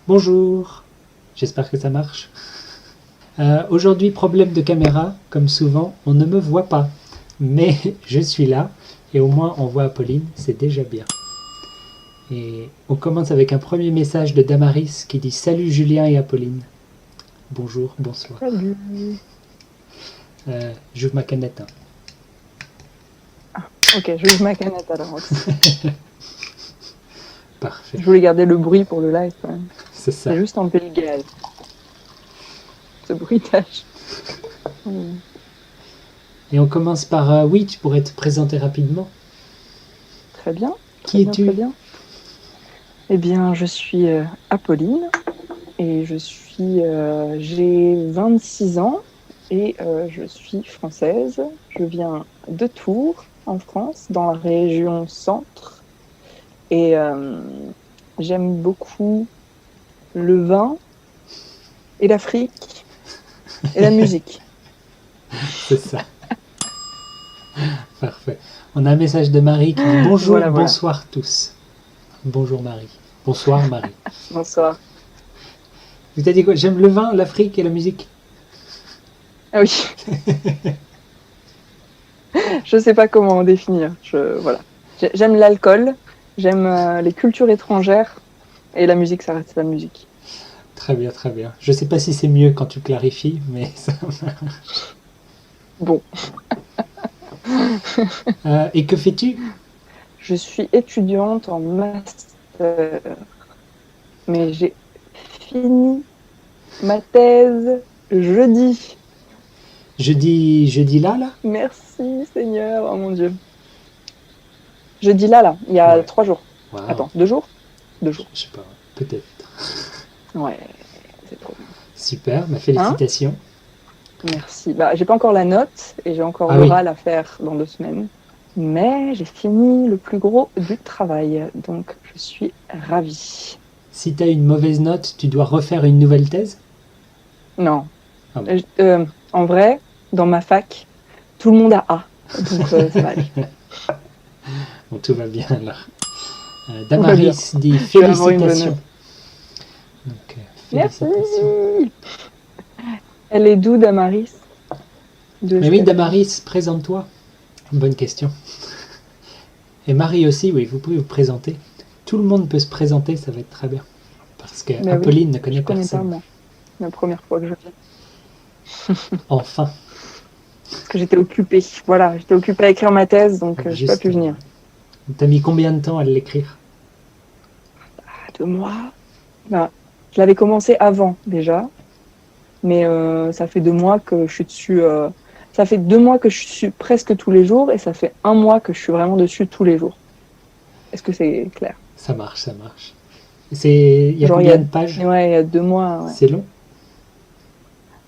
Bonjour, j'espère que ça marche. Aujourd'hui, problème de caméra, comme souvent, on ne me voit pas. Mais je suis là, et au moins on voit Apolline, c'est déjà bien. Et on commence avec un premier message de Damaris qui dit Salut Julien et Apolline. Bonjour, bonsoir. Salut. J'ouvre ma canette. Hein. Ok, j'ouvre ma canette alors aussi. Parfait, Je voulais garder le bruit pour le live quand même. c'est ça. C'est juste enlever le gaz. Ce bruitage. Et on commence par oui, tu pourrais te présenter rapidement. Très bien. Qui es-tu? Très bien. Eh bien, je suis Apolline et j'ai 26 ans et je suis française. Je viens de Tours, en France, dans la région centre. Et j'aime beaucoup le vin et l'Afrique et la musique. C'est ça. Parfait. On a un message de Marie qui dit bonjour, Voilà. bonsoir tous. Bonjour Marie. Bonsoir Marie. Bonsoir. Vous avez dit quoi? J'aime le vin, l'Afrique et la musique. Ah oui. Je sais pas comment définir. Voilà. J'aime l'alcool, j'aime les cultures étrangères et la musique, ça reste la musique. Très bien, très bien. Je sais pas si c'est mieux quand tu clarifies, mais ça marche. Bon, Et que fais-tu? je suis étudiante en master, mais j'ai fini ma thèse jeudi. Jeudi là. Merci Seigneur, oh mon Dieu. Jeudi là, il y a Ouais. 3 jours. Wow. Attends, 2 jours? 2 jours. Je sais pas, peut-être. Ouais, c'est trop bien. Super, ma félicitations. Merci. Bah, j'ai pas encore la note et j'ai encore l'oral à faire dans 2 semaines. Mais j'ai fini le plus gros du travail, donc je suis ravie. Si tu as une mauvaise note, tu dois refaire une nouvelle thèse? Non. Ah bon. En vrai, dans ma fac, tout le monde a A, donc ça va aller. Bon, tout va bien alors. Damaris dit félicitations. Donc, félicitations. Merci. Elle est d'où, Damaris? Mais oui, Damaris, présente-toi. Bonne question. Et Marie aussi, oui, vous pouvez vous présenter. Tout le monde peut se présenter, ça va être très bien. Parce que Apolline ne connaît personne. Je connais pas, moi. La première fois que je viens. Enfin. Parce que j'étais occupée. Voilà, j'étais occupée à écrire ma thèse, donc je n'ai pas pu venir. T'as mis combien de temps à l'écrire? 2 mois. Bah, je l'avais commencé avant, déjà. Mais ça fait 2 mois que je suis dessus. Ça fait 2 mois que je suis presque tous les jours et ça fait 1 mois que je suis vraiment dessus tous les jours. Est-ce que c'est clair? Ça marche, ça marche. Il y a combien de pages? Ouais, il y a 2 mois. Ouais. C'est long?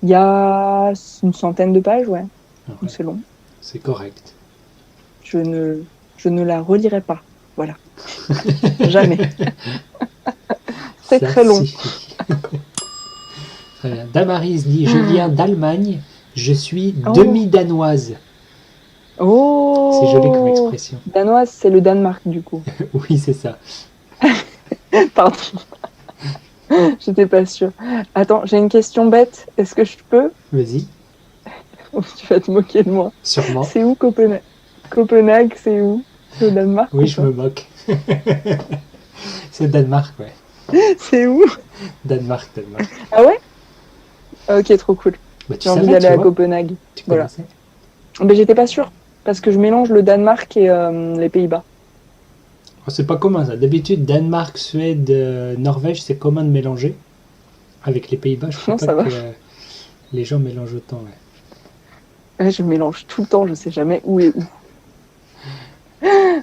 Il y a une centaine de pages, ouais. Ouais. C'est long. C'est correct. Je ne la relirai pas. Voilà. Jamais. C'est très long. Très bien. Damaris dit je viens d'Allemagne, je suis demi-danoise. Oh. C'est joli comme expression. Danoise, c'est le Danemark du coup. Oui, c'est ça. Pardon. J'étais pas sûre. Attends, j'ai une question bête. Est-ce que je peux? Vas-y. Tu vas te moquer de moi. Sûrement. C'est où Copenhague? Copenhague, c'est où? C'est au Danemark? Oui, je me moque. C'est Danemark, ouais. C'est où? Danemark. Ah ouais? Ok, trop cool. Bah, j'ai envie d'aller à Copenhague. Tu connaissais? Mais j'étais pas sûre. Parce que je mélange le Danemark et les Pays-Bas. Oh, c'est pas commun ça. D'habitude, Danemark, Suède, Norvège, c'est commun de mélanger. Avec les Pays-Bas, je crois pas que les gens mélangent autant. Ouais, je mélange tout le temps, je sais jamais où est où.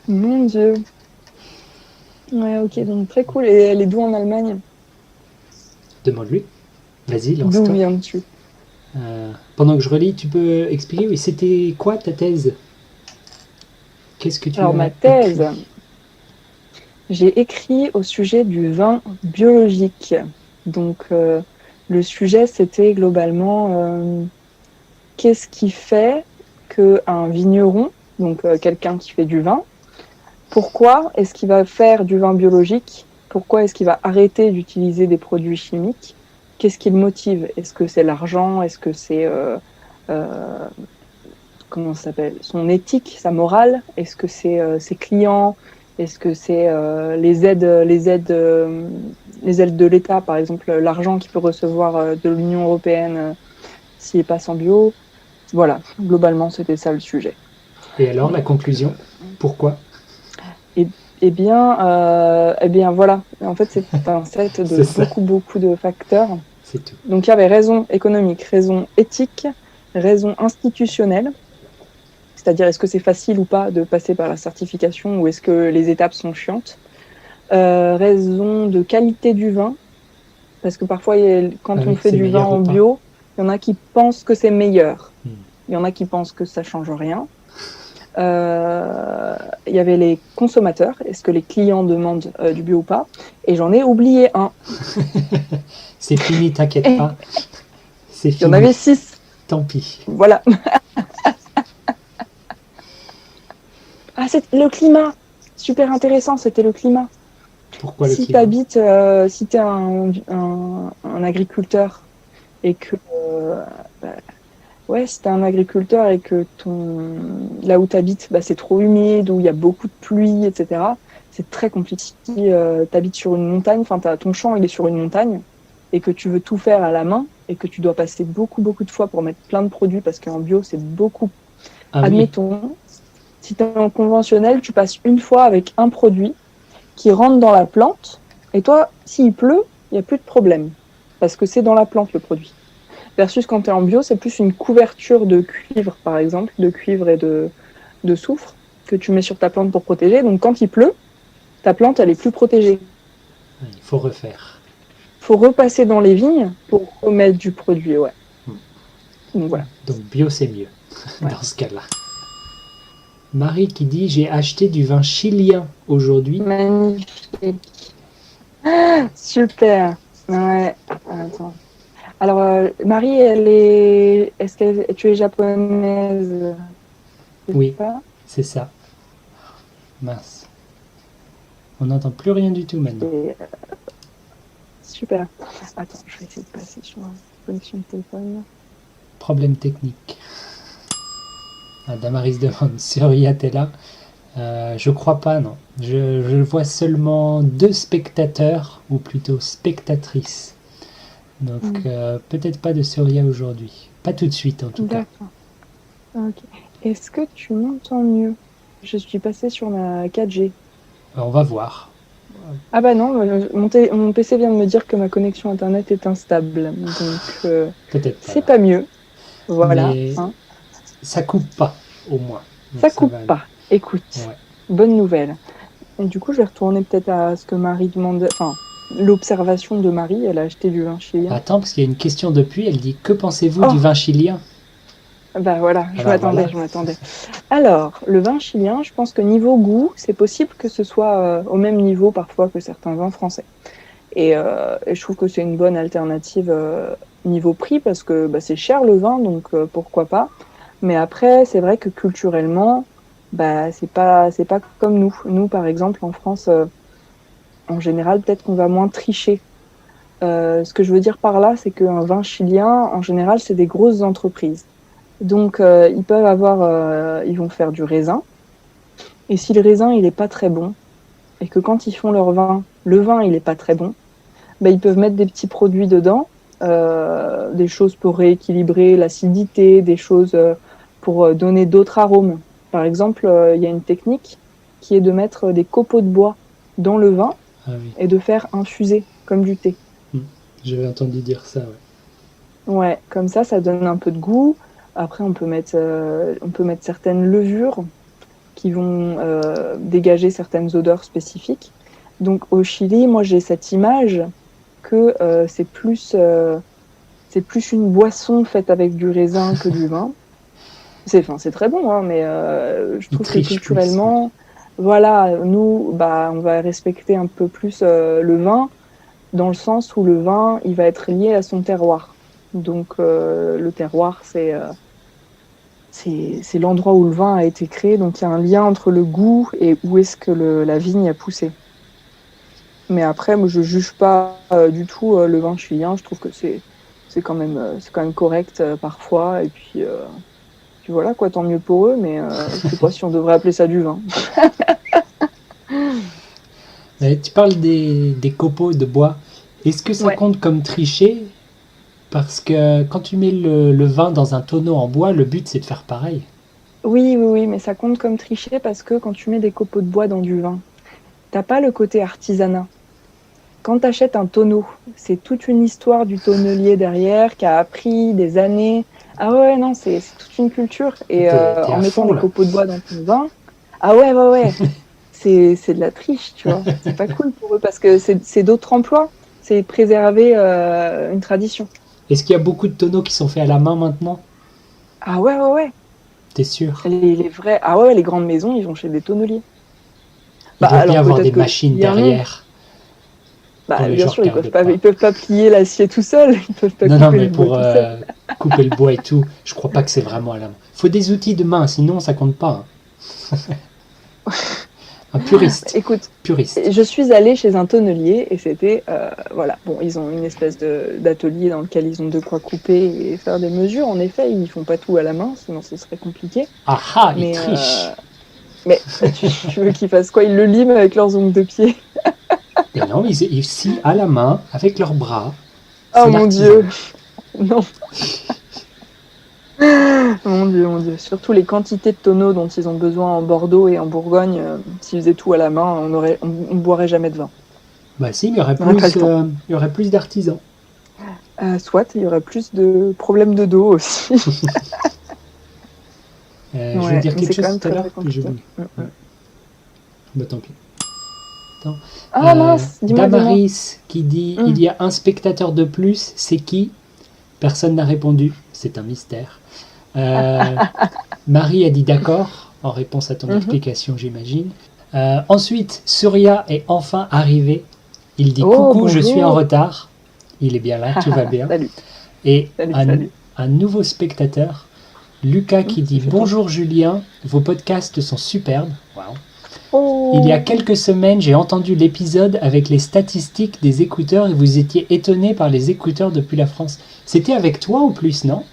Mon Dieu. Ouais, ok, donc très cool. Et elle est d'où en Allemagne? Demande-lui. Vas-y, lance-toi. D'où viens-tu? Pendant que je relis, tu peux expliquer, oui, c'était quoi ta thèse? Qu'est-ce que tu as Alors, ma thèse, j'ai écrit au sujet du vin biologique. Donc, le sujet, c'était globalement qu'est-ce qui fait qu'un vigneron, donc quelqu'un qui fait du vin, pourquoi est-ce qu'il va faire du vin biologique Pourquoi est-ce qu'il va arrêter d'utiliser des produits chimiques? Qu'est-ce qui le motive? Est-ce que c'est l'argent? Est-ce que c'est comment ça s'appelle? Son éthique, sa morale? Est-ce que c'est ses clients? Est-ce que c'est les aides de l'État, par exemple l'argent qu'il peut recevoir de l'Union européenne s'il n'est pas sans bio? Voilà, globalement, c'était ça le sujet. Et alors, la conclusion? Pourquoi? Eh bien, voilà. En fait, c'est un set de beaucoup de facteurs. C'est tout. Donc, il y avait raison économique, raison éthique, raison institutionnelle. C'est-à-dire, est-ce que c'est facile ou pas de passer par la certification ou est-ce que les étapes sont chiantes? Raison de qualité du vin. Parce que parfois, quand on fait du vin en bio, il y en a qui pensent que c'est meilleur. Il y en a qui pensent que ça change rien. Il y avait les consommateurs, est-ce que les clients demandent du bio ou pas? Et j'en ai oublié un. C'est fini, t'inquiète pas. C'est fini. Il y en avait 6. Tant pis. Voilà. Ah, c'est le climat. Super intéressant, c'était le climat. Pourquoi le climat? Si t'es un agriculteur et que si t'es un agriculteur et que là où t'habites, c'est trop humide, où il y a beaucoup de pluie, etc., c'est très compliqué. Si t'habites sur une montagne, enfin ton champ il est sur une montagne, et que tu veux tout faire à la main, et que tu dois passer beaucoup de fois pour mettre plein de produits, parce qu'en bio, c'est beaucoup. Admettons, si t'es en conventionnel, tu passes une fois avec un produit qui rentre dans la plante, et toi, s'il pleut, il n'y a plus de problème, parce que c'est dans la plante le produit. Versus quand tu es en bio, c'est plus une couverture de cuivre, par exemple, de cuivre et de soufre, que tu mets sur ta plante pour protéger. Donc quand il pleut, ta plante, elle est plus protégée. Il faut refaire. Il faut repasser dans les vignes pour remettre du produit, ouais. Donc voilà. Donc bio, c'est mieux, dans ce cas-là. Marie qui dit « J'ai acheté du vin chilien aujourd'hui. » Magnifique. Ah, super. Ouais, attends. Alors, Marie, est-ce que tu es japonaise? Oui, c'est ça. Mince. On n'entend plus rien du tout maintenant. Super. Attends, je vais essayer de passer sur la connexion de téléphone. Problème technique. Damaris demande, Surya, t'es là? Je crois pas, non. Je vois seulement 2 spectateurs, ou plutôt spectatrices. Donc peut-être pas de Surya aujourd'hui. Pas tout de suite en tout cas. D'accord. Ok. Est-ce que tu m'entends mieux? Je suis passée sur la 4G. On va voir. Ah bah non, mon PC vient de me dire que ma connexion internet est instable. Donc peut-être pas. C'est pas mieux. Voilà. Mais ça coupe pas, au moins. Donc ça coupe pas. Écoute, bonne nouvelle. Et du coup, je vais retourner peut-être à ce que Marie demande. Enfin, l'observation de Marie, elle a acheté du vin chilien. Attends, parce qu'il y a une question depuis, elle dit « Que pensez-vous du vin chilien ?» Bah voilà, je m'attendais. Alors, le vin chilien, je pense que niveau goût, c'est possible que ce soit au même niveau parfois que certains vins français. Et je trouve que c'est une bonne alternative niveau prix, parce que c'est cher le vin, donc pourquoi pas. Mais après, c'est vrai que culturellement, c'est pas comme nous. Nous, par exemple, en France, en général, peut-être qu'on va moins tricher. Ce que je veux dire par là, c'est qu'un vin chilien, en général, c'est des grosses entreprises. Donc, ils vont faire du raisin. Et si le raisin, il est pas très bon, et que quand ils font leur vin, le vin, il est pas très bon, ils peuvent mettre des petits produits dedans, des choses pour rééquilibrer l'acidité, des choses pour donner d'autres arômes. Par exemple, il y a une technique qui est de mettre des copeaux de bois dans le vin et de faire infuser comme du thé. J'avais entendu dire ça, ouais. Ouais, comme ça donne un peu de goût. Après, on peut mettre certaines levures qui vont dégager certaines odeurs spécifiques. Donc au Chili, moi j'ai cette image que c'est plus une boisson faite avec du raisin que du vin. C'est très bon, hein, mais je trouve que culturellement, voilà, nous, on va respecter un peu plus le vin, dans le sens où le vin, il va être lié à son terroir. Donc le terroir, c'est l'endroit où le vin a été créé, donc il y a un lien entre le goût et où est-ce que la vigne a poussé. Mais après, moi, je juge pas du tout le vin chilien. Je trouve que c'est quand même correct parfois. Et puis voilà, quoi, tant mieux pour eux. Mais je sais pas si on devrait appeler ça du vin. Tu parles des copeaux de bois. Est-ce que ça Ouais. compte comme tricher? Parce que quand tu mets le vin dans un tonneau en bois, le but c'est de faire pareil. Oui, oui, oui, mais ça compte comme tricher parce que quand tu mets des copeaux de bois dans du vin, t'as pas le côté artisanat. Quand tu achètes un tonneau, c'est toute une histoire du tonnelier derrière qui a appris des années. Ah ouais, non, c'est toute une culture. Et T'es en à mettant fond des là. copeaux de bois dans ton vin, ah ouais, ouais, ouais, c'est de la triche, tu vois. C'est pas cool pour eux parce que c'est d'autres emplois. C'est préserver une tradition. Est-ce qu'il y a beaucoup de tonneaux qui sont faits à la main maintenant? Ah ouais, ouais, ouais. T'es sûr? Les vrais, ah ouais, les grandes maisons, ils vont chez des tonneliers. Ils Bah doivent bien alors avoir des peut-être que machines y a un nom. derrière pour Bah les bien gens sûr, regardent ils pas. peuvent pas plier l'acier tout seul, ils peuvent pas Non, couper mais le bois pour tout seul. couper le bois et tout, je crois pas que c'est vraiment à la main. Faut des outils de main, sinon ça compte pas, hein. Un puriste. Écoute, Puriste. je suis allée chez un tonnelier et c'était, voilà, bon, ils ont une espèce d'atelier dans lequel ils ont de quoi couper et faire des mesures. En effet, ils font pas tout à la main, sinon ce serait compliqué. Ah ah, ils Mais, trichent. tu veux qu'ils fassent quoi? Ils le liment avec leurs ongles de pied. Et non, ils scient à la main, avec leurs bras. Oh C'est mon l'artisanat. Dieu, non, mon Dieu, mon Dieu. Surtout les quantités de tonneaux dont ils ont besoin en Bordeaux et en Bourgogne, s'ils faisaient tout à la main, on boirait jamais de vin. Bah si, On n'aurait pas le temps. il y aurait plus d'artisans. Soit, il y aurait plus de problèmes de dos aussi. Je voulais Ouais, dire mais quelque c'est quand chose même tout à très l'heure, très puis j'ai compliqué. oublié. Ouais. Bah tant pis. Attends. Ah mince, dis-moi, dis-moi. Damaris qui dit il Hmm. y a un spectateur de plus, c'est qui? Personne n'a répondu, c'est un mystère. Euh, Marie a dit d'accord, en réponse à ton Mhm. explication, j'imagine. Ensuite, Surya est enfin arrivé. Il dit Oh, coucou, je suis en bonjour. retard. Il est bien là, tout va bien. Salut, Et salut, salut. un nouveau spectateur, Lucas, qui Ça dit fait plaisir. bonjour Julien, vos podcasts sont superbes. Waouh. Il y a Oh, quelques semaines, j'ai entendu l'épisode avec les statistiques des écouteurs et vous étiez étonné par les écouteurs depuis la France. C'était avec toi ou plus, non?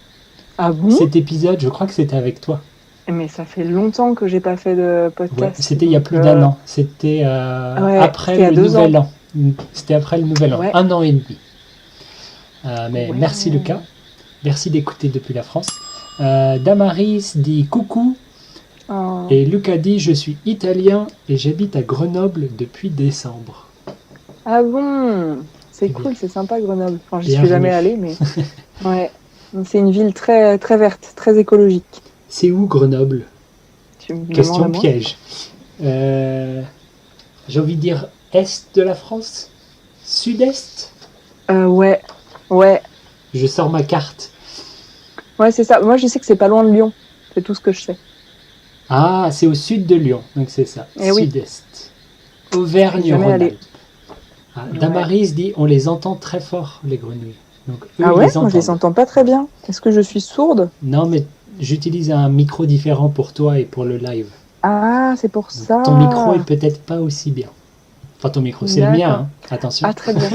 ah bon? Cet épisode, je crois que c'était avec toi. Mais ça fait longtemps que j'ai pas fait de Ouais, podcast, c'était il y a donc plus d'un an. C'était ouais, après c'était il y a le 2 ans. nouvel an. C'était après le nouvel an, Ouais, un an et demi. Mais merci Lucas, ouais. merci d'écouter depuis la France. Damaris dit coucou Oh. et Lucas dit je suis italien et j'habite à Grenoble depuis décembre. Ah bon? C'est Eh bien, cool, c'est sympa Grenoble. Enfin, j'y suis jamais bienvenue. allée, mais ouais, c'est une ville très très verte, très écologique. C'est où Grenoble? Tu me demandes à Question moi? piège. Euh, j'ai envie de dire est de la France? Sud-est? Ouais, ouais, Je sors ma carte. ouais, c'est ça. Moi, je sais que c'est pas loin de Lyon. C'est tout ce que je sais. Ah, c'est au sud de Lyon, donc c'est ça, Eh oui, sud-est. je suis jamais allée. Auvergne-Rhône-Alpes. Ah, Ouais. Damaris dit on les entend très fort, les grenouilles. Donc eux, Ah ils ouais? les Moi, je les entendent. entends pas très Ouais. bien. Est-ce que je suis sourde? Non, mais j'utilise un micro différent pour toi et pour le live. Ah, c'est pour Donc ton micro est ça. peut-être pas aussi bien. Enfin, ton micro, c'est le mien, D'accord. hein. Attention. Ah, très bien,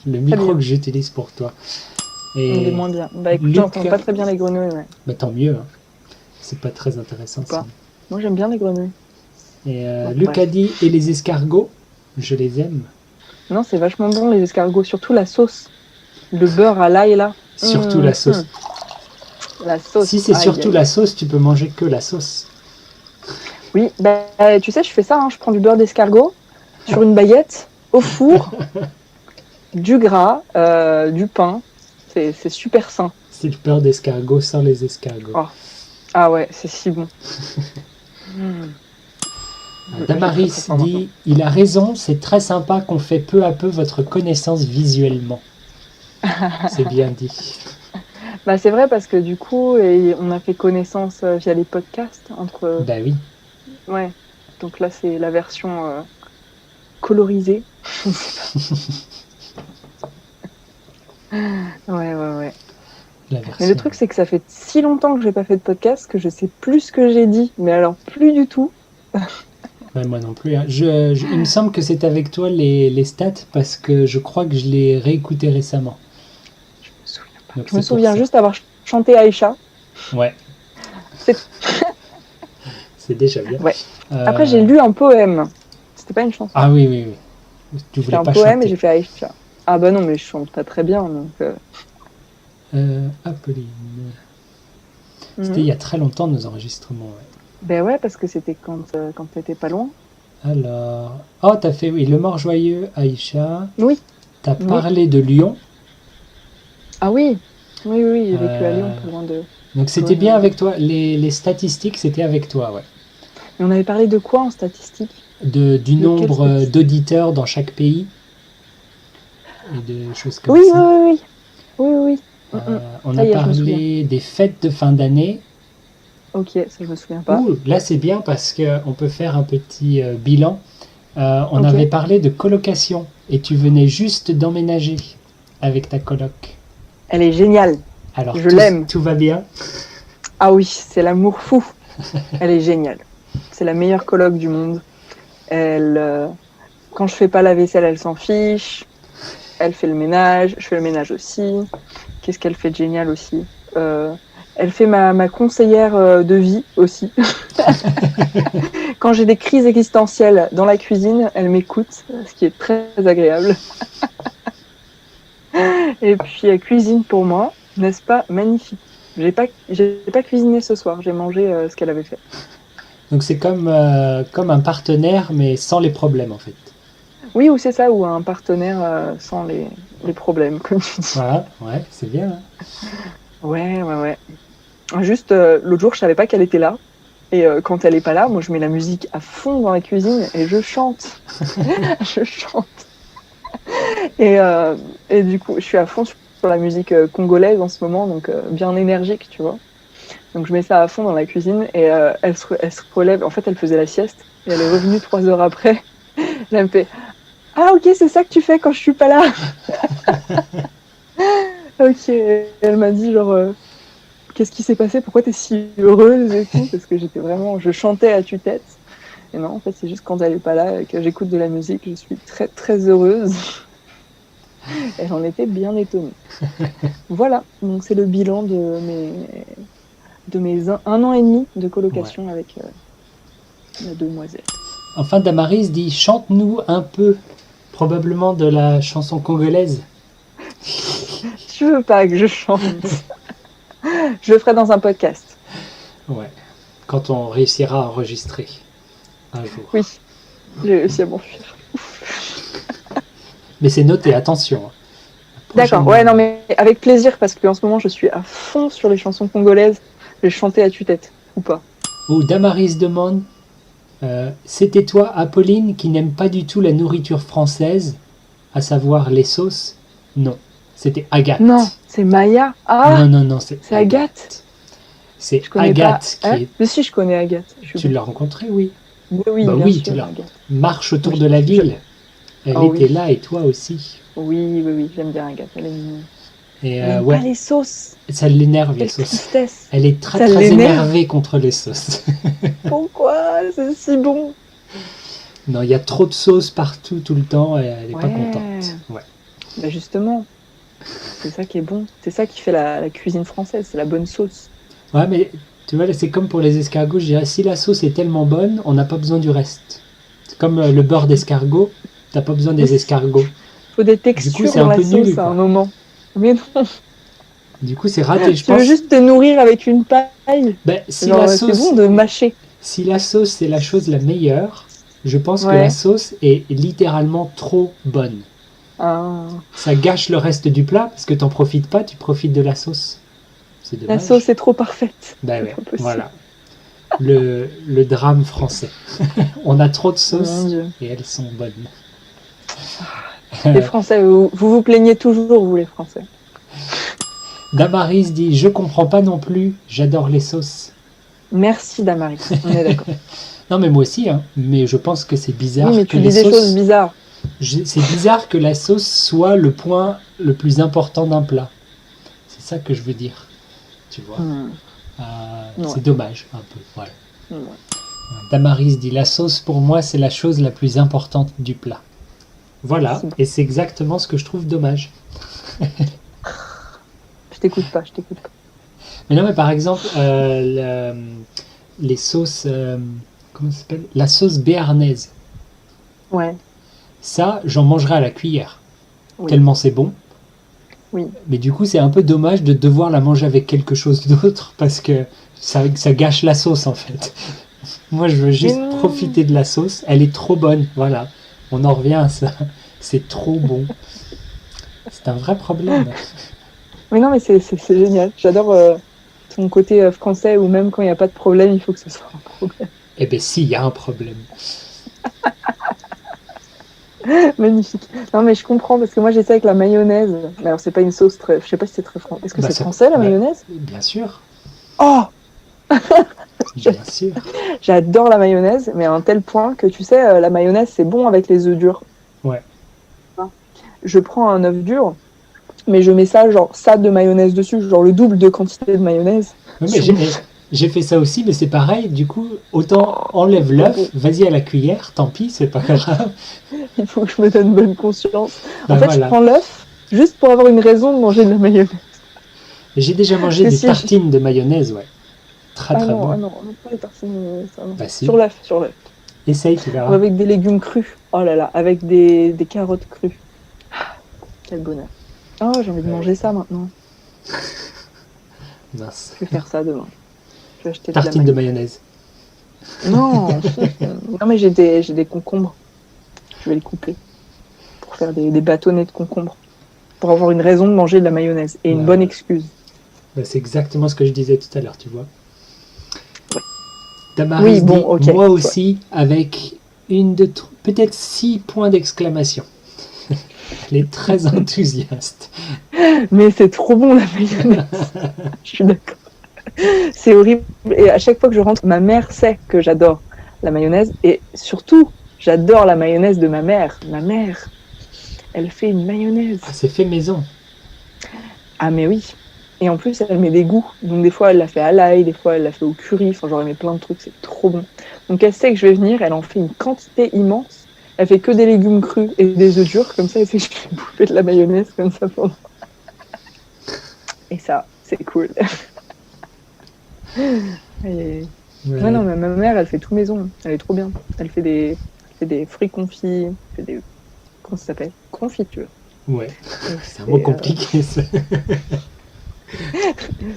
Le très micro bien. que j'utilise pour toi. Il est Et moins bien. Bah écoute, j'entends Lucas, pas très bien les grenouilles, ouais. bah, tant mieux, hein. C'est pas très intéressant Ou sinon. pas. Moi, j'aime bien les grenouilles. Et Bon, Lucas bref. dit et les escargots, je les aime. Non, c'est vachement bon, les escargots. Surtout la sauce. Le beurre à l'ail, là. Surtout la sauce. Hum. La Si sauce. c'est Aïe, surtout aïe, la aïe. sauce, tu peux manger que la sauce. Oui, bah, tu sais, je fais ça, hein. Je prends du beurre d'escargot sur une baguette, au four, du gras, du pain. C'est super sain. C'est le beurre d'escargot sans les escargots. Oh. Ah ouais, c'est si bon. J'ai très très Damaris faim maintenant. dit il a raison, c'est très sympa qu'on fait peu à peu votre connaissance visuellement. C'est bien dit. Bah, c'est vrai parce que du coup, on a fait connaissance via les podcasts entre. Bah oui, Ouais. Donc là, c'est la version colorisée. Je ne sais pas. Ouais, ouais, ouais. la Mais version. le truc, c'est que ça fait si longtemps que j'ai pas fait de podcast que je sais plus ce que j'ai dit. Mais alors, plus du tout. Ben, moi non plus, hein. Il me semble que c'est avec toi les stats parce que je crois que je l'ai réécouté récemment. Je me souviens pas. Donc Je me c'est pour souviens ça. juste avoir chanté Aïcha. Ouais, C'est- c'est déjà bien. Ouais. Euh, Après, j'ai lu un poème. C'était pas une chanson. Ah oui, oui, oui. Tu C'était voulais un pas poème et chanter. j'ai fait Aïcha. Ah bah non, mais je chante pas très bien. Donc, Apolline. C'était mhm. il y a très longtemps nos enregistrements. Ouais. Ben ouais, parce que c'était quand t'étais pas loin. Alors. Oh, t'as fait, oui, Le Mort Joyeux, Aïcha. Oui, T'as oui. parlé de Lyon. Ah oui, oui, oui, j'ai vécu à Lyon, Euh, pas Donc très loin c'était de bien Lyon. avec toi. Les statistiques, c'était avec toi, ouais. Et on avait parlé de quoi en statistique? Du De quelle nombre statistique? d'auditeurs dans chaque pays et de choses comme Oui, oui, ça. oui, oui, oui, oui, oui. On Ça a y est, je me souviens. parlé des fêtes de fin d'année. Ok, ça je me souviens pas. Ouh, là c'est bien parce qu'on peut faire un petit bilan. On Ok, avait parlé de colocation et tu venais juste d'emménager avec ta coloc. elle est géniale. Alors Je l'aime. tout va bien. Ah oui, c'est l'amour fou. Elle est géniale. C'est la meilleure coloc du monde. Elle, quand je fais pas la vaisselle, elle s'en fiche. Elle fait le ménage. Je fais le ménage aussi. Qu'est-ce qu'elle fait de génial aussi? Elle fait ma conseillère de vie aussi. Quand j'ai des crises existentielles dans la cuisine, elle m'écoute, ce qui est très agréable. Et puis elle cuisine pour moi, n'est-ce pas magnifique? J'ai pas cuisiné ce soir, j'ai mangé ce qu'elle avait fait. Donc c'est comme un partenaire mais sans les problèmes en fait. Oui, ou c'est ça, ou un partenaire sans les problèmes, comme tu dis. Voilà, ouais, c'est bien, hein. Ouais, ouais, ouais. Juste, l'autre jour, je savais pas qu'elle était là. Et quand elle est pas là, moi, je mets la musique à fond dans la cuisine et je chante. Je chante. Et, euh, et du coup, je suis à fond sur la musique congolaise en ce moment, donc bien énergique, tu vois. Donc je mets ça à fond dans la cuisine et elle se relève. En fait, elle faisait la sieste et elle est revenue 3 heures après. Elle me fait ah ok, c'est ça que tu fais quand je suis pas là. Ok. Et elle m'a dit genre qu'est-ce qui s'est passé? Pourquoi t'es si heureuse et tout? Parce que je chantais à tue-tête. Et non, en fait, c'est juste quand elle est pas là et que j'écoute de la musique, je suis très très heureuse. Et j'en étais bien étonnée. Voilà, donc c'est le bilan de mes 1 an et demi de Ouais. colocation avec la demoiselle. Enfin, Damaris dit chante-nous un peu, probablement de la chanson congolaise. Tu veux pas que je chante? Je le ferai dans un podcast. Ouais. Quand on réussira à enregistrer un jour. Oui, j'ai réussi à m'enfuir. Mais c'est noté, attention, hein. D'accord, Prochaine. ouais, non, mais avec plaisir, parce qu'en ce moment, je suis à fond sur les chansons congolaises. Je vais chanter à tue-tête, ou pas. Ou Damaris demande c'était toi, Apolline, qui n'aime pas du tout la nourriture française, à savoir les sauces? Non, c'était Non, Agathe. c'est Maya. Non, Ah, non, non, c'est c'est Agathe. C'est Je connais pas. Agathe Hein? qui est. Mais si, je connais Agathe. Je suis Tu bête. l'as rencontrée, oui. Oui, oui, Bah bien oui, tu sûr, l'as. Agathe. Marche autour Oui, de la ville. Elle oh oui. était là et toi aussi. Oui, oui, oui, j'aime bien Agathe. Elle est mignonne. Et Elle aime pas ouais, les sauces. ça l'énerve les Quelle sauces. tristesse. Elle est très Ça très l'énerve. énervée contre les sauces. Pourquoi? C'est si bon. Non, il y a trop de sauce partout tout le temps et elle n'est pas Ouais. contente. Ouais. Bah justement, c'est ça qui est bon. C'est ça qui fait la cuisine française, c'est la bonne sauce. Ouais, mais tu vois, c'est comme pour les escargots. Je dirais, si la sauce est tellement bonne, on n'a pas besoin du reste. C'est comme le beurre d'escargot. T'as pas besoin Oui, des escargots. faut des Du coup, textures c'est dans un la peu sauce nul, à un quoi. moment. Mais non, Du coup, c'est raté, je tu veux pense. juste te nourrir avec une paille. Ben, Genre, c'est bon de mâcher. si la sauce c'est la chose la meilleure, je pense que la Ouais. sauce est littéralement trop bonne. Ah. Ça gâche le reste du plat parce que t'en profites pas, tu profites de la sauce. C'est La sauce dommage. est trop parfaite. Ben C'est ouais, pas possible. voilà. Le drame français. On a trop de Oh mon sauces Dieu. et elles sont bonnes. Les Français, vous plaignez toujours, vous les Français. Damaris dit je comprends pas non plus, j'adore les sauces. Merci Damaris, on est d'accord. Non mais moi aussi, hein. Mais je pense que c'est bizarre Oui, mais que tu les dis des choses sauces. bizarres. C'est bizarre que la sauce soit le point le plus important d'un plat. C'est ça que je veux dire. Tu vois. Ouais. C'est dommage un peu. Voilà. Ouais. Damaris dit la sauce pour moi c'est la chose la plus importante du plat. Voilà, Merci. et c'est exactement ce que je trouve dommage. Je t'écoute pas, je t'écoute pas. Mais non, mais par exemple, les sauces, comment ça s'appelle? La sauce béarnaise. Ouais, Ça, j'en mangerai à la cuillère, oui. tellement c'est bon. Oui. Mais du coup, c'est un peu dommage de devoir la manger avec quelque chose d'autre parce que ça gâche la sauce en fait. Moi, je veux juste non. profiter de la sauce. Elle est trop bonne, voilà. On en revient à ça. C'est trop bon. C'est un vrai problème. Mais non, mais c'est génial. J'adore ton côté français où même quand il n'y a pas de problème, il faut que ce soit un problème. Eh ben si, il y a un problème. Magnifique. Non, mais je comprends parce que moi j'essaie avec la mayonnaise. Mais alors, c'est pas une sauce très. Je sais pas si c'est très français. Est-ce que Bah, c'est ça- français la bah, mayonnaise? Bien sûr, Oh! bien sûr. J'adore la mayonnaise, mais à un tel point que tu sais, la mayonnaise c'est bon avec les œufs durs. Ouais. Je prends un œuf dur, mais je mets ça, genre ça de mayonnaise dessus, genre le double de quantité de mayonnaise. Oui, mais j'ai fait ça aussi, mais c'est pareil. Du coup, autant enlève l'œuf, vas-y à la cuillère, tant pis, c'est pas grave. Il faut que je me donne bonne conscience. Bah En fait, voilà. je prends l'œuf juste pour avoir une raison de manger de la mayonnaise. J'ai déjà mangé Mais des si tartines de mayonnaise, ouais. Très Ah très non, bon. ah non, pas les tartines, ça non. Bah si. Sur l'œuf, sur l'œuf. Essaye, tu Ou verras. avec des légumes crus. Oh là là, avec des carottes crues. Ah, quel bonheur. Oh, j'ai envie de manger ça maintenant. Mince. Je vais faire ça demain. Je vais acheter Tartines de mayonnaise. Non, non mais j'ai des concombres. Je vais les couper pour faire des bâtonnets de concombres. Pour avoir une raison de manger de la mayonnaise et une Ouais. bonne excuse. Bah, c'est exactement ce que je disais tout à l'heure, tu vois. Oui, Damaris bon, dit, ok. moi aussi, avec peut-être 6 points d'exclamation. Elle est très enthousiaste. Mais c'est trop bon la mayonnaise. Je suis d'accord. C'est horrible. Et à chaque fois que je rentre, ma mère sait que j'adore la mayonnaise. Et surtout, j'adore la mayonnaise de ma mère. Ma mère, elle fait une mayonnaise. Ah, c'est fait maison. Ah mais oui. Et en plus, elle met des goûts. Donc des fois, elle l'a fait à l'ail, des fois, elle l'a fait au curry. Enfin, j'aurais mis plein de trucs, c'est trop bon. Donc elle sait que je vais venir, elle en fait une quantité immense. Elle fait que des légumes crus et des œufs durs. Comme ça, elle sait que je vais bouffer de la mayonnaise comme ça pendant. Et ça, c'est cool. Et... Ouais. Ouais, non, mais ma mère, elle fait tout maison. Elle est trop bien. Elle fait des fruits confits, elle fait des... Comment ça s'appelle? Confitures. Ouais. Et C'est un mot compliqué, ça.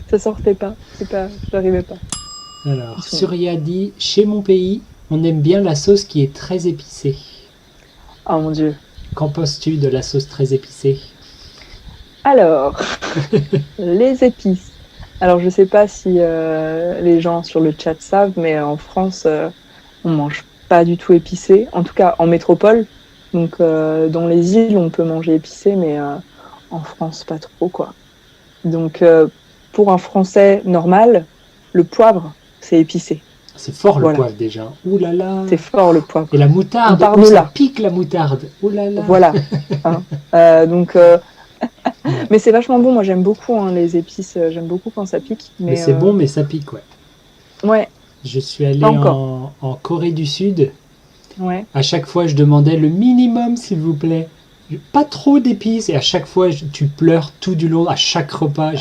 Ça sortait pas. J'arrivais pas. Alors, Ils sont- Surya dit, chez mon pays, on aime bien la sauce qui est très épicée. Oh mon Dieu. Qu'en penses-tu de la sauce très épicée? Alors, les épices. Alors, je sais pas si les gens sur le chat savent, mais en France, on mange pas du tout épicé. En tout cas, en métropole. Donc, dans les îles, on peut manger épicé, mais en France, pas trop, quoi. Donc, pour un Français normal, le poivre, c'est épicé. C'est fort le Voilà. poivre déjà. Ouh là là. C'est fort, le poivre. Et la moutarde, On part où de ça là. pique la moutarde. Ouh là là. Voilà. Hein. Donc, mais c'est vachement bon. Moi, j'aime beaucoup hein, les épices. J'aime beaucoup quand ça pique. Mais c'est bon, mais ça pique, ouais. Ouais, Je suis allé Pas encore. en Corée du Sud. ouais. À chaque fois, je demandais le minimum, s'il vous plaît. Pas trop d'épices. Et à chaque fois, tu pleures tout du long. À chaque repas,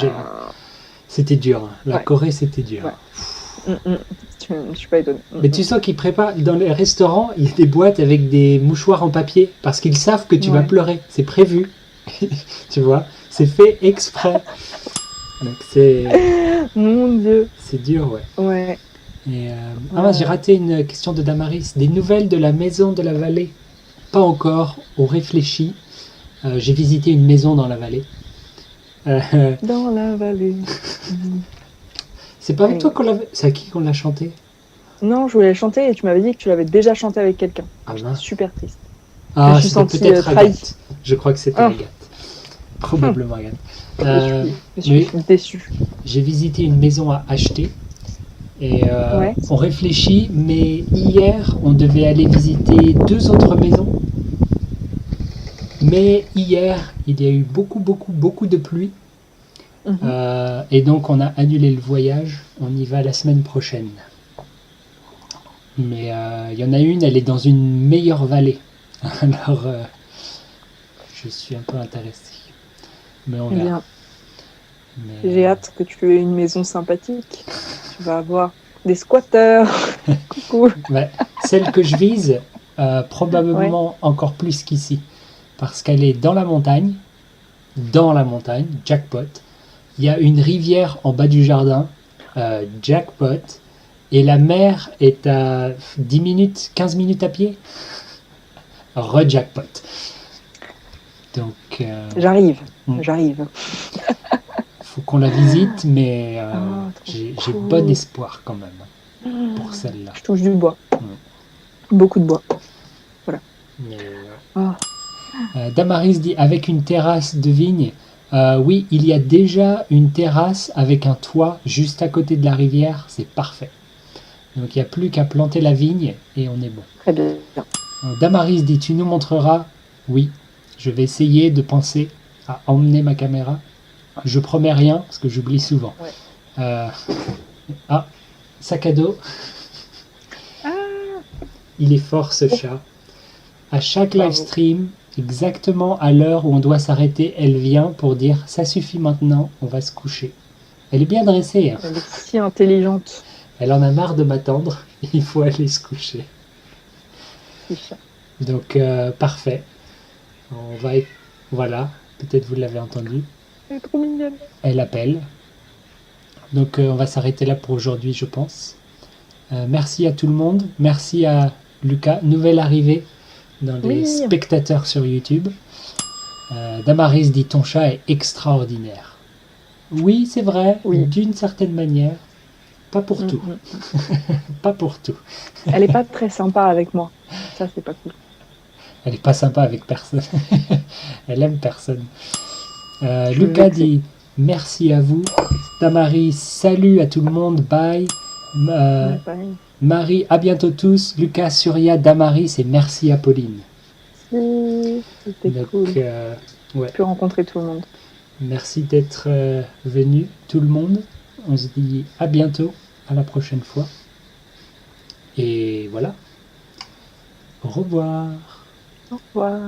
c'était dur. Hein. La Ouais. Corée, c'était dur. Ouais. Je suis pas étonnée. Mais tu sens qu'ils préparent, dans les restaurants, il y a des boîtes avec des mouchoirs en papier, parce qu'ils savent que tu vas Ouais. pleurer. C'est prévu. Tu vois, c'est fait exprès. Donc c'est Mon Dieu. dur, ouais. Ouais. Et, ah mince, j'ai raté une question de Damaris. Des nouvelles de la maison de la vallée? Pas encore, on réfléchit. J'ai visité une maison dans la vallée. Dans la vallée. C'est pas avec toi qu'on l'avait... C'est à qui qu'on l'a chanté? Non, je voulais chanter et tu m'avais dit que tu l'avais déjà chanté avec quelqu'un. Ah J'étais mince. super triste. Ah, me suis c'était sentie, peut-être trahie. Agathe. Je crois que c'était Ah. Agathe. Probablement Agathe. Je suis déçue. J'ai visité une maison à acheter. Et Ouais. on réfléchit, mais hier, on devait aller visiter 2 autres maisons. Mais hier, il y a eu beaucoup de pluie. Mhm. Et donc, on a annulé le voyage. On y va la semaine prochaine. Mais il y en a une, elle est dans une meilleure vallée. Alors, je suis un peu intéressé. Mais on Eh verra. bien, Mais, j'ai hâte que tu aies une maison sympathique. Tu vas avoir des squatteurs. Coucou. ouais, celle que je vise, Ouais. probablement encore plus qu'ici. Parce qu'elle est dans la montagne, jackpot. Il y a une rivière en bas du jardin, jackpot. Et la mer est à 10 minutes, 15 minutes à pied. Re-jackpot. Donc, J'arrive. Mm. J'arrive. faut qu'on la visite, mais Ah, trop j'ai cool. bon espoir quand même pour celle-là. Je touche du bois. Mm. Beaucoup de bois. Mais, Ah, Damaris dit avec une terrasse de vigne. Oui, il y a déjà une terrasse avec un toit juste à côté de la rivière, c'est parfait. Donc il n'y a plus qu'à planter la vigne et on est bon. très bien. Damaris dit tu nous montreras. Oui, je vais essayer de penser à emmener ma caméra. Je promets rien parce que j'oublie souvent. Ouais. Ah, sac à dos. Ah, Il est fort ce chat. À chaque live bravo. stream, exactement à l'heure où on doit s'arrêter, elle vient pour dire ça suffit maintenant, on va se coucher. Elle est bien dressée, hein. Elle est si intelligente. Elle en a marre de m'attendre, il faut aller se coucher. Petit chat. Donc parfait. On va voilà, peut-être vous l'avez entendu. Elle est trop mignonne. Elle appelle. Donc on va s'arrêter là pour aujourd'hui, je pense. Merci à tout le monde. Merci à Lucas, nouvelle arrivée dans les Oui. spectateurs sur YouTube. Damaris dit ton chat est extraordinaire. Oui, c'est vrai, Oui. d'une certaine manière. Pas pour Mm, tout. mm. Pas pour tout. Elle est pas très sympa avec moi. Ça, c'est pas cool. Elle est pas sympa avec personne. Elle aime personne. Je suis Lucas vexée. dit merci à vous. Damaris, salut à tout le monde. Bye. Ouais, pareil. Marie, à bientôt tous. Lucas, Surya, Damaris et merci à Pauline. Si, c'était Donc, cool. ouais. Je peux rencontrer tout le monde. Merci d'être venu, tout le monde. On se dit à bientôt, à la prochaine fois. Et voilà. Au revoir. Au revoir.